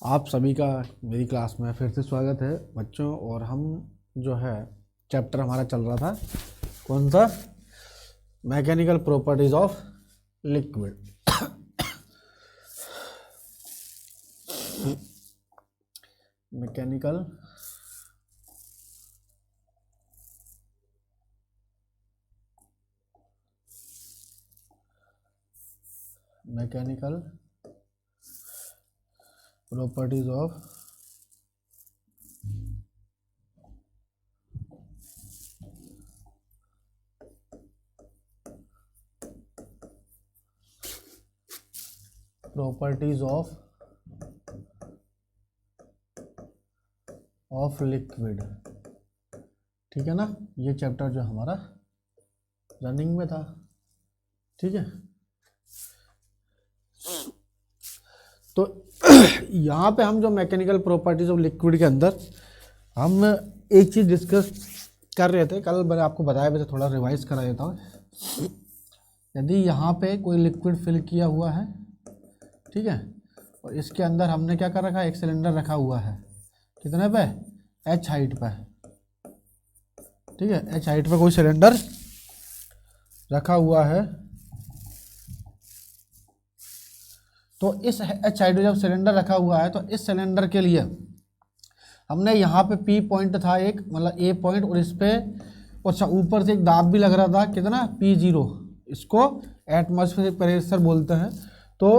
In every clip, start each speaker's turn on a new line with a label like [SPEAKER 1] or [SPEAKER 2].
[SPEAKER 1] आप सभी का मेरी क्लास में फिर से स्वागत है बच्चों। और हम जो है चैप्टर हमारा चल रहा था कौन सा, mechanical properties of liquid. Mechanical properties of liquid. ठीक है ना, ये चैप्टर जो हमारा रनिंग में था। ठीक है, तो यहाँ पे हम जो मैकेनिकल प्रॉपर्टीज ऑफ लिक्विड के अंदर हम एक चीज़ डिस्कस कर रहे थे। कल मैंने आपको बताया, वैसे थोड़ा रिवाइज करा देता हूँ। यदि यहाँ पे कोई लिक्विड फिल किया हुआ है, ठीक है, और इसके अंदर हमने क्या कर रखा है, एक सिलेंडर रखा हुआ है, कितने पे, h हाइट पे। ठीक है, h हाइट पे कोई सिलेंडर रखा हुआ है, तो इस h हाइट पे जब सिलेंडर रखा हुआ है तो इस सिलेंडर के लिए हमने यहाँ पे P पॉइंट था एक, मतलब A पॉइंट, और इस पे अच्छा ऊपर से एक दाब भी लग रहा था, कितना, P0। इसको एटमॉस्फेरिक प्रेशर बोलते हैं। तो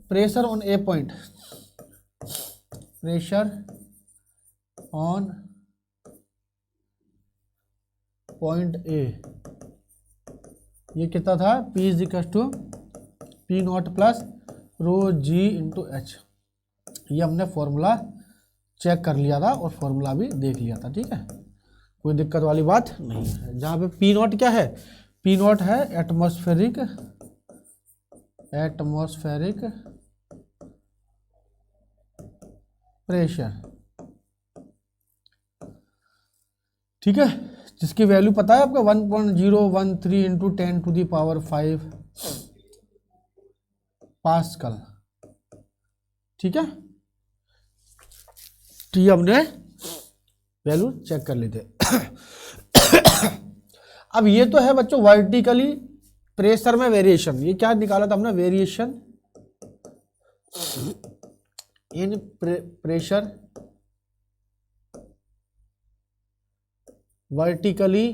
[SPEAKER 1] pressure on A point, pressure on point A, ये कितना था, P is equal to P0 plus rho g into h. ये हमने फॉर्मूला चेक कर लिया था और फॉर्मूला भी देख लिया था। ठीक है, कोई दिक्कत वाली बात नहीं है। जहाँ पे P0 क्या है, P0 है एटमॉस्फेरिक प्रेशर। ठीक है, जिसकी वैल्यू पता है आपका 1.013 इंटू 10⁵ पास्कल। ठीक है, तो ये हमने वैल्यू चेक कर ली थे। अब ये तो है बच्चों वर्टिकली प्रेशर में वेरिएशन। ये क्या निकाला था हमने, variation in pressure vertically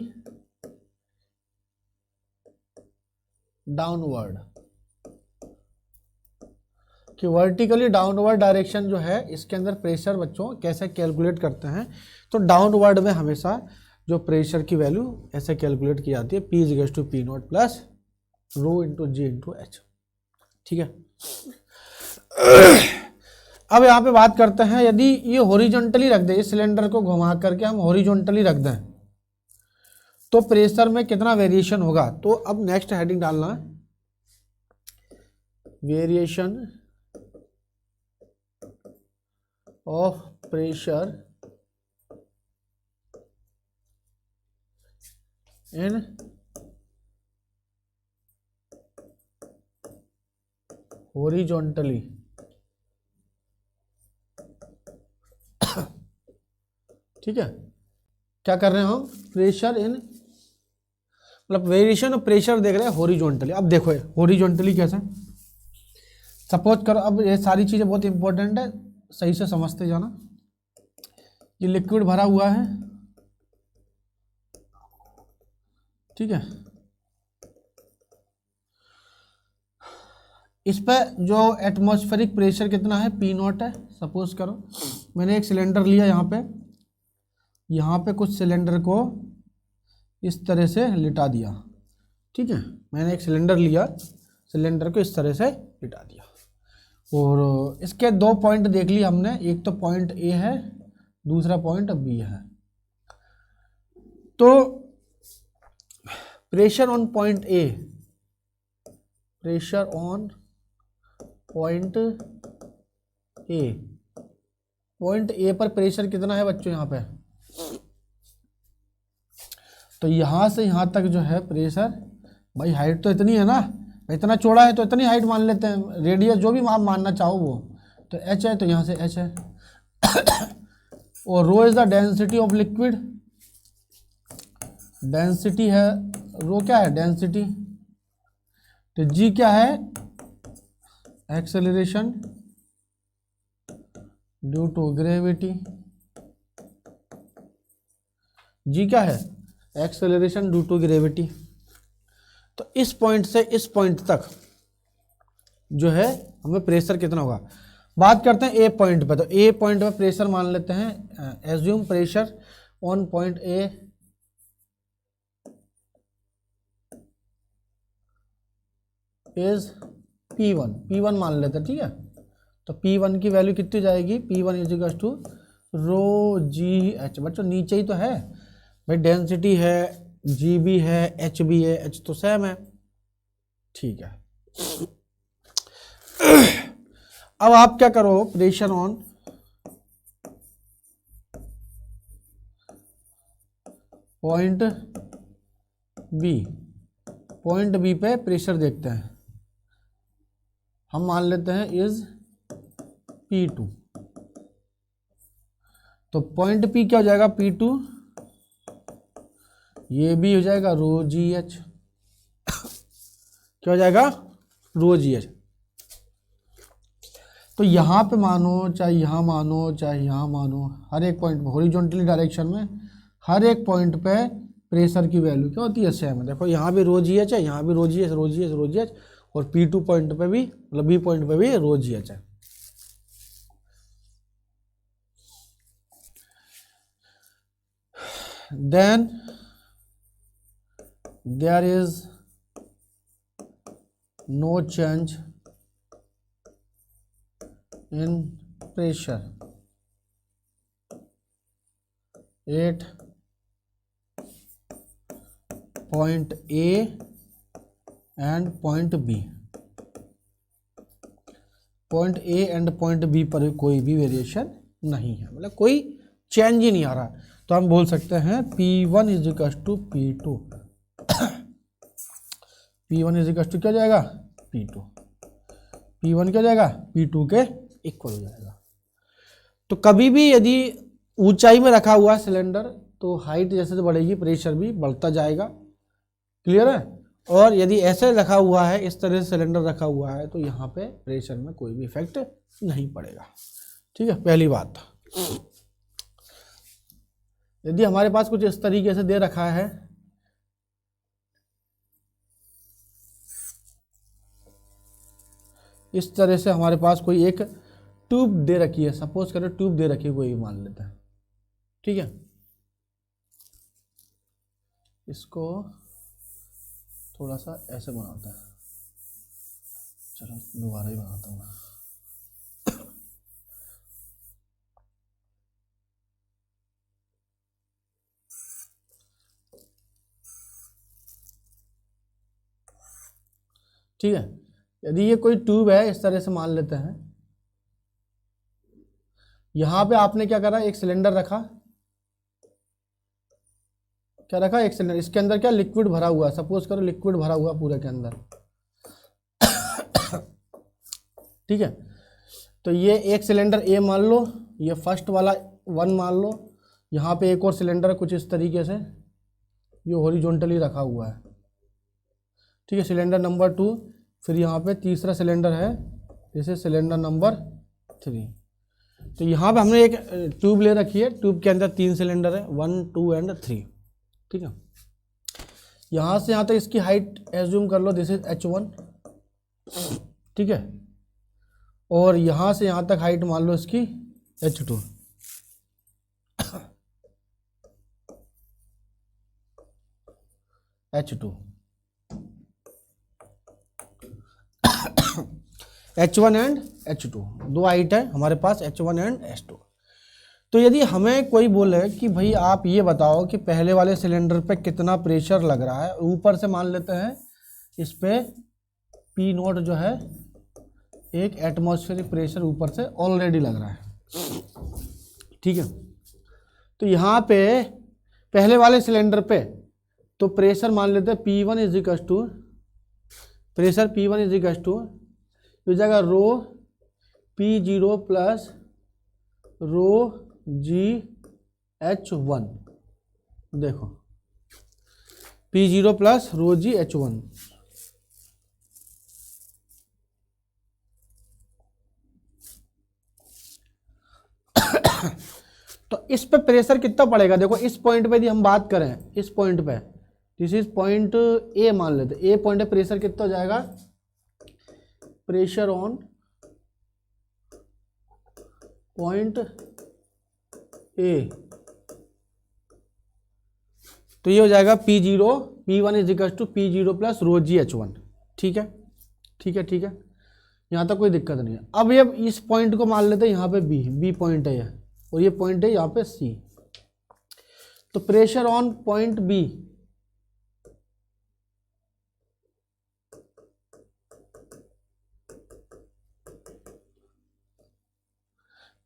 [SPEAKER 1] downward, कि वर्टिकली डाउनवर्ड डायरेक्शन जो है, इसके अंदर प्रेशर बच्चों कैसे कैलकुलेट करते हैं। तो डाउनवर्ड में हमेशा जो प्रेशर की वैल्यू ऐसे कैलकुलेट की जाती है, P is to P0 plus rho into g into h. ठीक है, अब यहाँ पे बात करते हैं, यदि ये हॉरिजॉन्टली रख दें, इस सिलेंडर को घुमा करके हम हॉरिजॉन्टली रख दें, तो प्रेशर में कितना वेरिएशन होगा। तो अब नेक्स्ट हेडिंग डालना है, variation of pressure in horizontally. ठीक है, क्या कर रहे हैं हम, प्रेशर इन, मतलब वेरिएशन ऑफ प्रेशर देख रहे हैं हॉरिजॉन्टली। अब देखो हॉरिजॉन्टली कैसे, सपोज करो, अब ये सारी चीजें बहुत इंपॉर्टेंट है, सही से समझते जाना। ये लिक्विड भरा हुआ है, ठीक है, इस पे जो एटमॉस्फेरिक प्रेशर कितना है, P0 है। सपोज करो मैंने एक सिलेंडर लिया, यहाँ पे कुछ सिलेंडर को इस तरह से लिटा दिया। ठीक है, मैंने एक सिलेंडर लिया, सिलेंडर को इस तरह से लिटा दिया, और इसके दो पॉइंट देख लिए हमने, एक तो पॉइंट A है, दूसरा पॉइंट B है। तो pressure on point A, pressure on point A, point A पर प्रेशर कितना है बच्चों, यहाँ पे, तो यहाँ से यहाँ तक जो है प्रेशर, भाई हाइट तो इतनी है ना, इतना चौड़ा है तो इतनी हाइट मान लेते हैं, रेडियस जो भी आप मानना चाहो वो, तो H है तो यहाँ से H है और rho is the density of liquid, density है, रो क्या है डेंसिटी, तो G क्या है acceleration due to gravity, G क्या है एक्सेलरेशन ड्यू टू ग्रेविटी। तो इस पॉइंट से इस पॉइंट तक जो है हमें प्रेशर कितना होगा, बात करते हैं ए पॉइंट पे। तो ए पॉइंट पे प्रेशर मान लेते हैं, assume pressure on point A is P1, P1 मान लेते हैं, ठीक है। तो P1 की वैल्यू कितनी जाएगी, P1 is equal to rho g h. बच्चों नीचे ही तो है भाई, डेंसिटी है, जी भी है, एच भी है, एच तो सेम है, ठीक है। अब आप क्या करो, pressure on point B, point B पे प्रेशर देखते हैं, हम मान लेते हैं इज P2। तो पॉइंट P क्या हो जाएगा P2, ये भी हो जाएगा रो जी एच, क्या हो जाएगा रो जी एच। तो यहाँ पे मानो चाहे यहाँ मानो चाहे यहाँ मानो, हर एक पॉइंट पे हॉरिजॉन्टली डायरेक्शन में हर एक पॉइंट पे प्रेशर की वैल्यू क्या होती है सेम है। देखो यहाँ भी रो जी एच है, यहाँ भी रो जी एच, रो जी एच, रो जी एच, और P2 पॉइंट पे भी मतलब बी पॉइंट पे भी रो जी एच है। Then there is no change in pressure at point A and point B, point A and point B पर कोई भी वेरिएशन नहीं है, मतलब कोई चेंज ही नहीं आ रहा। तो हम बोल सकते हैं P1 is equal to P2, P1 is equal to क्या जाएगा P2, P1 क्या जाएगा P2 के इक्वल हो जाएगा। तो कभी भी यदि ऊंचाई में रखा हुआ है सिलेंडर तो हाइट जैसे जैसे बढ़ेगी प्रेशर भी बढ़ता जाएगा, क्लियर है। और यदि ऐसे रखा हुआ है, इस तरह से सिलेंडर रखा हुआ है, तो यहाँ पे प्रेशर में कोई भी इफेक्ट नहीं पड़ेगा, ठीक है, पहली बात। यदि हमारे पास कुछ इस तरीके से दे रखा है, इस तरह से हमारे पास कोई एक ट्यूब दे रखी है, सपोज करो ट्यूब दे रखी है कोई, मान लेते हैं, ठीक है। इसको थोड़ा सा ऐसे बनाता है, चलो दोबारा ही बनाता हूँ मैं। ठीक है, यदि ये कोई ट्यूब है इस तरह से मान लेते हैं, यहां पे आपने क्या करा, एक सिलेंडर रखा, क्या रखा, एक सिलेंडर, इसके अंदर क्या लिक्विड भरा हुआ है, सपोज करो लिक्विड भरा हुआ पूरे के अंदर, ठीक है। तो ये एक सिलेंडर ए मान लो, ये फर्स्ट वाला 1 मान लो, यहाँ पे एक और सिलेंडर कुछ इस तरीके से ये हॉरिजॉन्टली रखा हुआ है, ठीक है, सिलेंडर नंबर 2। फिर यहाँ पे तीसरा सिलेंडर है, जैसे सिलेंडर नंबर 3। तो यहाँ पे हमने एक ट्यूब ले रखी है, ट्यूब के अंदर 3 सिलेंडर है, 1, 2 एंड 3, ठीक है। यहाँ से यहाँ तक इसकी हाइट एज्यूम कर लो, दिस इज H1, ठीक है। और यहाँ से यहाँ तक हाइट मान लो इसकी H2, H2, H1 and H2, दो हाइट है हमारे पास H1 एंड H2। तो यदि हमें कोई बोले कि भाई आप ये बताओ कि पहले वाले सिलेंडर पे कितना प्रेशर लग रहा है, ऊपर से मान लेते हैं इस पे P0 जो है एक एटमॉस्फेरिक प्रेशर ऊपर से ऑलरेडी लग रहा है, ठीक है। तो यहाँ पे पहले वाले सिलेंडर पे तो प्रेशर मान लेते हैं P1 is equal to, pressure P1 is equal to हो जाएगा रो P0 plus rho g H1। देखो P0 plus rho g H1। तो इस पे प्रेशर कितना पड़ेगा, देखो इस पॉइंट पे यदि हम बात करें, इस पॉइंट पे, दिस इज पॉइंट ए मान लेते, ए पॉइंट पे प्रेशर कितना हो जाएगा, प्रेशर ऑन पॉइंट ए, तो ये हो जाएगा P0 P1 is equal to P0 plus rho g H1। ठीक है, ठीक है, ठीक है, यहाँ तक कोई दिक्कत नहीं है। अब ये इस पॉइंट को मान लेते हैं यहाँ पे बी पॉइंट है ये, और ये पॉइंट है यहाँ पे सी। तो pressure on point B,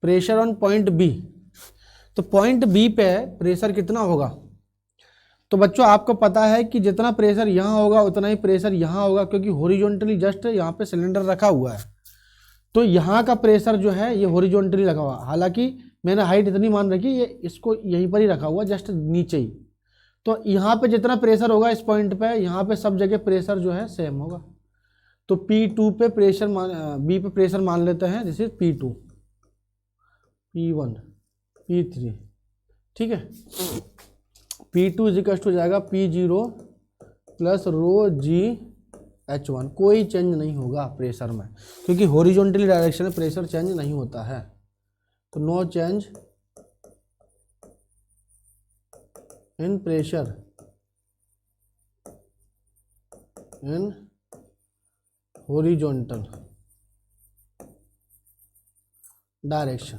[SPEAKER 1] pressure on point B, तो पॉइंट बी पे प्रेशर कितना होगा, तो बच्चों आपको पता है कि जितना प्रेशर यहाँ होगा उतना ही प्रेशर यहाँ होगा, क्योंकि हॉरिजॉन्टली जस्ट यहाँ पे सिलेंडर रखा हुआ है, तो यहाँ का प्रेशर जो है ये हॉरिजॉन्टली रखा हुआ। हालांकि मैंने हाइट इतनी मान रखी, ये इसको यहीं पर ही रखा हुआ, जस्ट नीचे ही। तो यहाँ पे जितना प्रेशर होगा इस पॉइंट पे, यहाँ पे सब जगह प्रेशर जो है सेम होगा। तो P2 पे प्रेशर बी पे प्रेशर मान लेते हैं, this is P2, P1, P3, ठीक है। P2 इज इक्वल टू जाएगा P0 plus rho g H1। कोई चेंज नहीं होगा प्रेशर में, क्योंकि हॉरिजॉन्टली डायरेक्शन में प्रेशर चेंज नहीं होता है, तो no change in pressure in horizontal direction.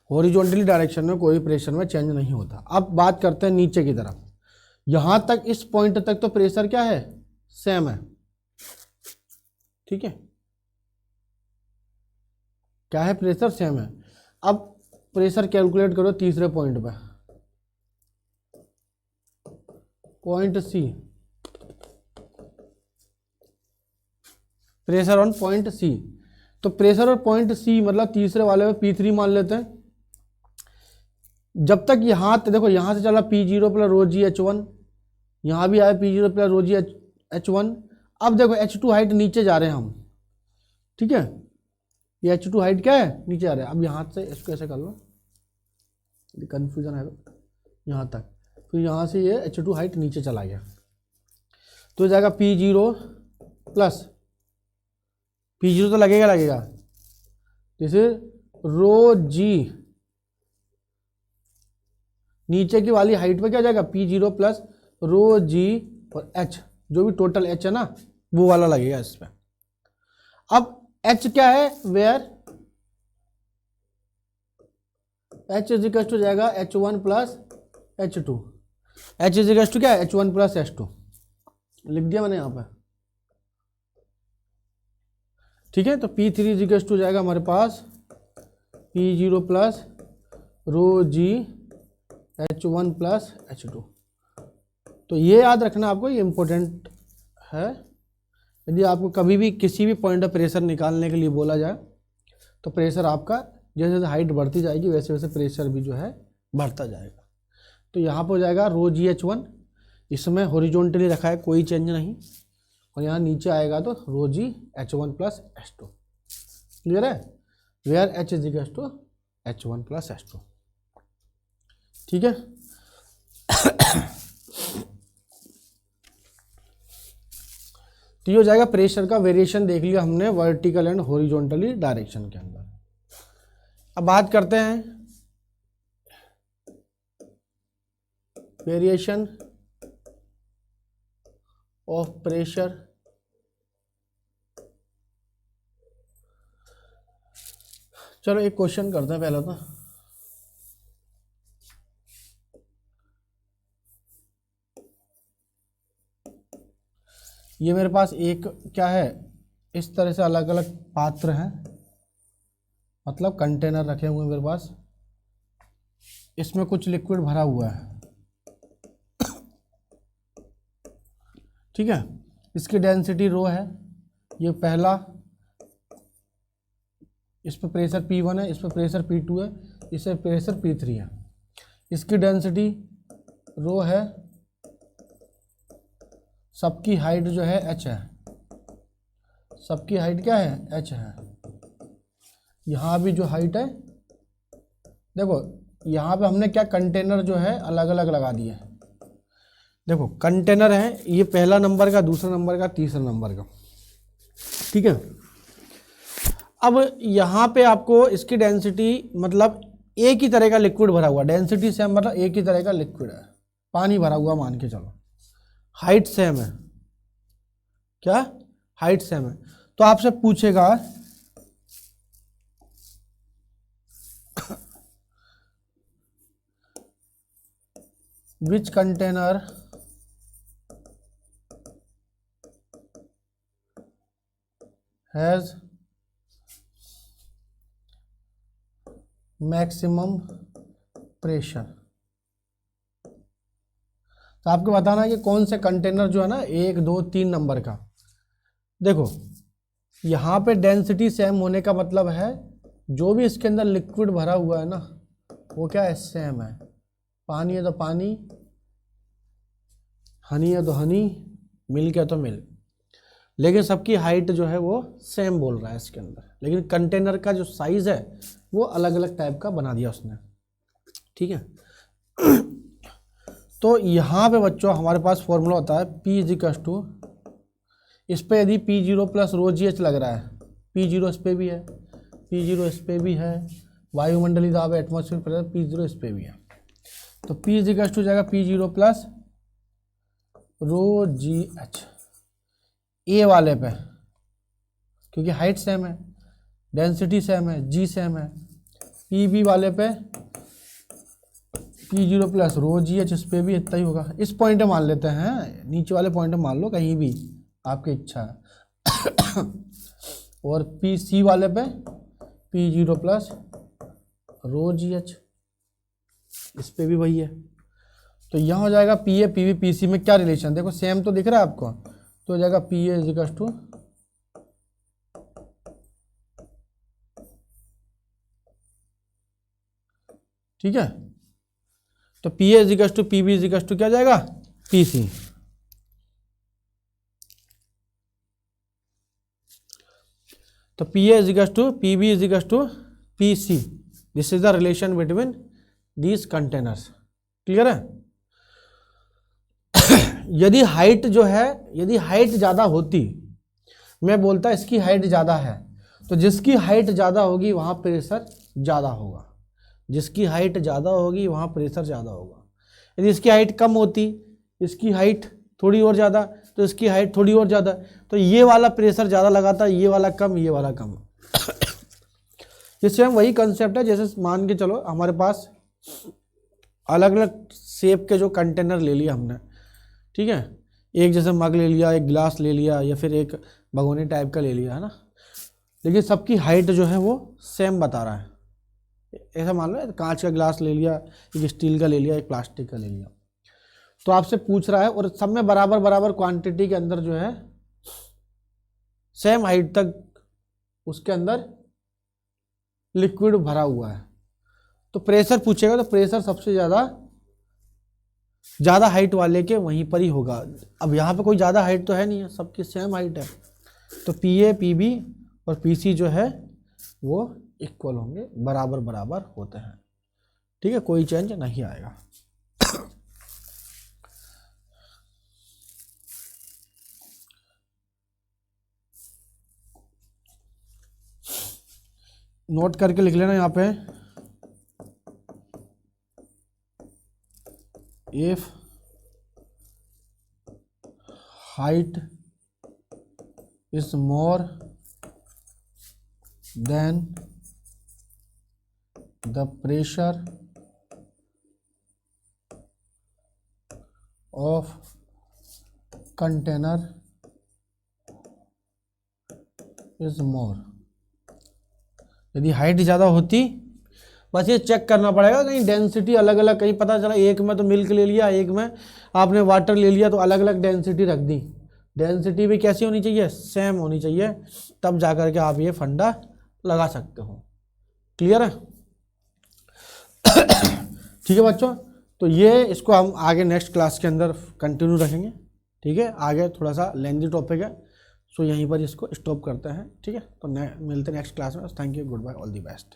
[SPEAKER 1] Horizontally direction में कोई प्रेशर में चेंज नहीं होता। अब बात करते हैं नीचे की तरफ, यहां तक इस पॉइंट तक तो प्रेशर क्या है, सेम है, ठीक है, क्या है, प्रेशर सेम है। अब प्रेशर कैलकुलेट करो तीसरे पॉइंट पे, point C, pressure on point C. तो प्रेशर और पॉइंट सी मतलब तीसरे वाले में P3 मान लेते हैं। जब तक यहाँ देखो, यहाँ से चला P0 plus rho g H1, यहाँ भी आया P0 plus rho g H1। अब देखो H2 हाइट नीचे जा रहे हैं हम, ठीक है, ये H2 हाइट क्या है, नीचे आ रहा है। अब यहाँ से इसको ऐसे कर लो, कंफ्यूजन है यहाँ तक, फिर यहाँ से ये H2 हाइट नीचे चला गया, तो जाएगा P0 प्लस, P0 तो लगेगा, जैसे रो जी, नीचे की वाली हाइट पे क्या जाएगा, P0 प्लस रो जी और H, जो भी टोटल H है ना वो वाला लगेगा इस पे। अब H क्या है, where H is equal to जाएगा H1 plus H2। H is equal to क्या है, H1 प्लस H2 लिख दिया मैंने यहाँ पे, ठीक है। तो P3 इज इक्वल टू जाएगा हमारे पास P0 plus rho g H1 plus H2। तो ये याद रखना आपको, ये इंपॉर्टेंट है। यदि आपको कभी भी किसी भी पॉइंट पर प्रेशर निकालने के लिए बोला जाए, तो प्रेशर आपका जैसे जैसे हाइट बढ़ती जाएगी वैसे वैसे प्रेशर भी जो है बढ़ता जाएगा। तो यहाँ पर हो जाएगा रो जी H1, इसमें हॉरिजॉन्टली रखा है, कोई चेंज नहीं, और यहाँ नीचे आएगा तो rho g H1 plus H2। Clear है, where H is equal to H1 plus H2, ठीक है। तो ये हो जाएगा प्रेशर का वेरिएशन, देख लिया हमने वर्टिकल एंड हॉरिजॉन्टली डायरेक्शन के अंदर। अब बात करते हैं वेरिएशन ऑफ प्रेशर चलो एक क्वेश्चन करते हैं पहले तो। ये मेरे पास एक क्या है, इस तरह से अलग अलग पात्र हैं, मतलब कंटेनर रखे हुए हैं मेरे पास, इसमें कुछ लिक्विड भरा हुआ है, ठीक है। इसकी डेंसिटी रो है, ये पहला, इस पे प्रेशर P1 है, इस पे प्रेशर P2 है, इस पे प्रेशर P3 है। इसकी डेंसिटी रो है, सबकी हाइट जो है h है, सबकी हाइट क्या है, h है। यहाँ भी जो हाइट है, देखो यहाँ पे हमने क्या कंटेनर जो है अलग अलग लगा दिए। देखो कंटेनर है, ये पहला नंबर का, दूसरा नंबर का, तीसरा नंबर का, ठीक है। अब यहाँ पे आपको इसकी डेंसिटी मतलब एक ही तरह का लिक्विड भरा हुआ, डेंसिटी सेम मतलब एक ही तरह का लिक्विड है, पानी भरा हुआ मान के चलो, हाइट सेम है, क्या हाइट सेम है। तो आपसे पूछेगा विच कंटेनर हैज मैक्सिमम प्रेशर। तो आपको बताना है कि कौन से कंटेनर जो है ना 1 2 3 नंबर का। देखो यहाँ पे डेंसिटी सेम होने का मतलब है जो भी इसके अंदर लिक्विड भरा हुआ है ना वो क्या है, सेम है। पानी है तो पानी, हनी है तो हनी, मिल्क है तो मिल्क, लेकिन सबकी हाइट जो है वो सेम बोल रहा है इसके अंदर, लेकिन कंटेनर का जो साइज है वो अलग अलग टाइप का बना दिया उसने, ठीक है। तो यहाँ पे बच्चों हमारे पास फॉर्मूला होता है P इजिकल्स टू, इस पे यदि P0 प्लस रो GH लग रहा है, P0 इस पे भी है, P0 इस पे भी है, वायुमंडलीय दाब एटमॉस्फेरिक प्रेशर P0 इस पे भी है। तो P इजिकल्स टू जाएगा P0 प्लस रो GH ए वाले पे, क्योंकि हाइट सेम है, डेंसिटी सेम है, G सेम है। PB वाले पे P0 प्लस रो GH, इस पे भी इतना ही होगा। इस पॉइंट मान लेते हैं, नीचे वाले पॉइंट मान लो कहीं भी आपकी इच्छा है। और PC वाले पे P0 प्लस रो GH, इस पे भी वही है। तो यहाँ हो जाएगा PA PB PC में क्या रिलेशन, देखो सेम तो दिख रहा है आपको, तो हो जाएगा PA इजिकल्स टू ठीक है। तो PA equals to PB equals to क्या जाएगा, PC। तो PA equals to PB equals to PC, this is the relation between these containers. Clear है। यदि हाइट जो है, यदि हाइट ज़्यादा होती, मैं बोलता इसकी हाइट ज़्यादा है, तो जिसकी हाइट ज़्यादा होगी वहाँ प्रेशर ज़्यादा होगा, जिसकी हाइट ज़्यादा होगी वहाँ प्रेशर ज़्यादा होगा। यदि इसकी हाइट कम होती, इसकी हाइट थोड़ी और ज़्यादा, तो इसकी हाइट थोड़ी और ज़्यादा, तो ये वाला प्रेशर ज़्यादा लगाता, ये वाला कम, ये वाला कम। ये सेम वही कंसेप्ट है, जैसे मान के चलो हमारे पास अलग अलग शेप के जो कंटेनर ले लिया हमने, ठीक है, एक जैसे मग ले लिया, एक गिलास ले लिया, या फिर एक भगोनी टाइप का ले लिया, है ना, लेकिन सबकी हाइट जो है वो सेम बता रहा है। ऐसा मान लो कांच का गिलास ले लिया, एक स्टील का ले लिया, एक प्लास्टिक का ले लिया, तो आपसे पूछ रहा है और सब में बराबर बराबर क्वांटिटी के अंदर जो है सेम हाइट तक उसके अंदर लिक्विड भरा हुआ है, तो प्रेशर पूछेगा, तो प्रेशर सबसे ज़्यादा हाइट वाले के वहीं पर ही होगा। अब यहाँ पे कोई ज़्यादा हाइट तो है नहीं है, सबकी सेम हाइट है, तो PA PB और PC जो है वो इक्वल होंगे, बराबर बराबर होते हैं, ठीक है, कोई चेंज नहीं आएगा। नोट करके लिख लेना यहाँ पे, if height is more than the pressure of container is more, यदि हाइट ज़्यादा होती, बस ये चेक करना पड़ेगा कहीं डेंसिटी अलग अलग, कहीं पता चला एक में तो मिल्क ले लिया, एक में आपने वाटर ले लिया, तो अलग अलग डेंसिटी रख दी, डेंसिटी भी कैसी होनी चाहिए, सेम होनी चाहिए, तब जाकर के आप ये फंडा लगा सकते हो। क्लियर है? ठीक है बच्चों, तो ये इसको हम आगे नेक्स्ट क्लास के अंदर कंटिन्यू रखेंगे। ठीक है, आगे थोड़ा सा लेंथी टॉपिक है, सो यहीं पर इसको स्टॉप करते हैं। ठीक है, तो मिलते हैं नेक्स्ट क्लास में। Thank you, goodbye, all the best.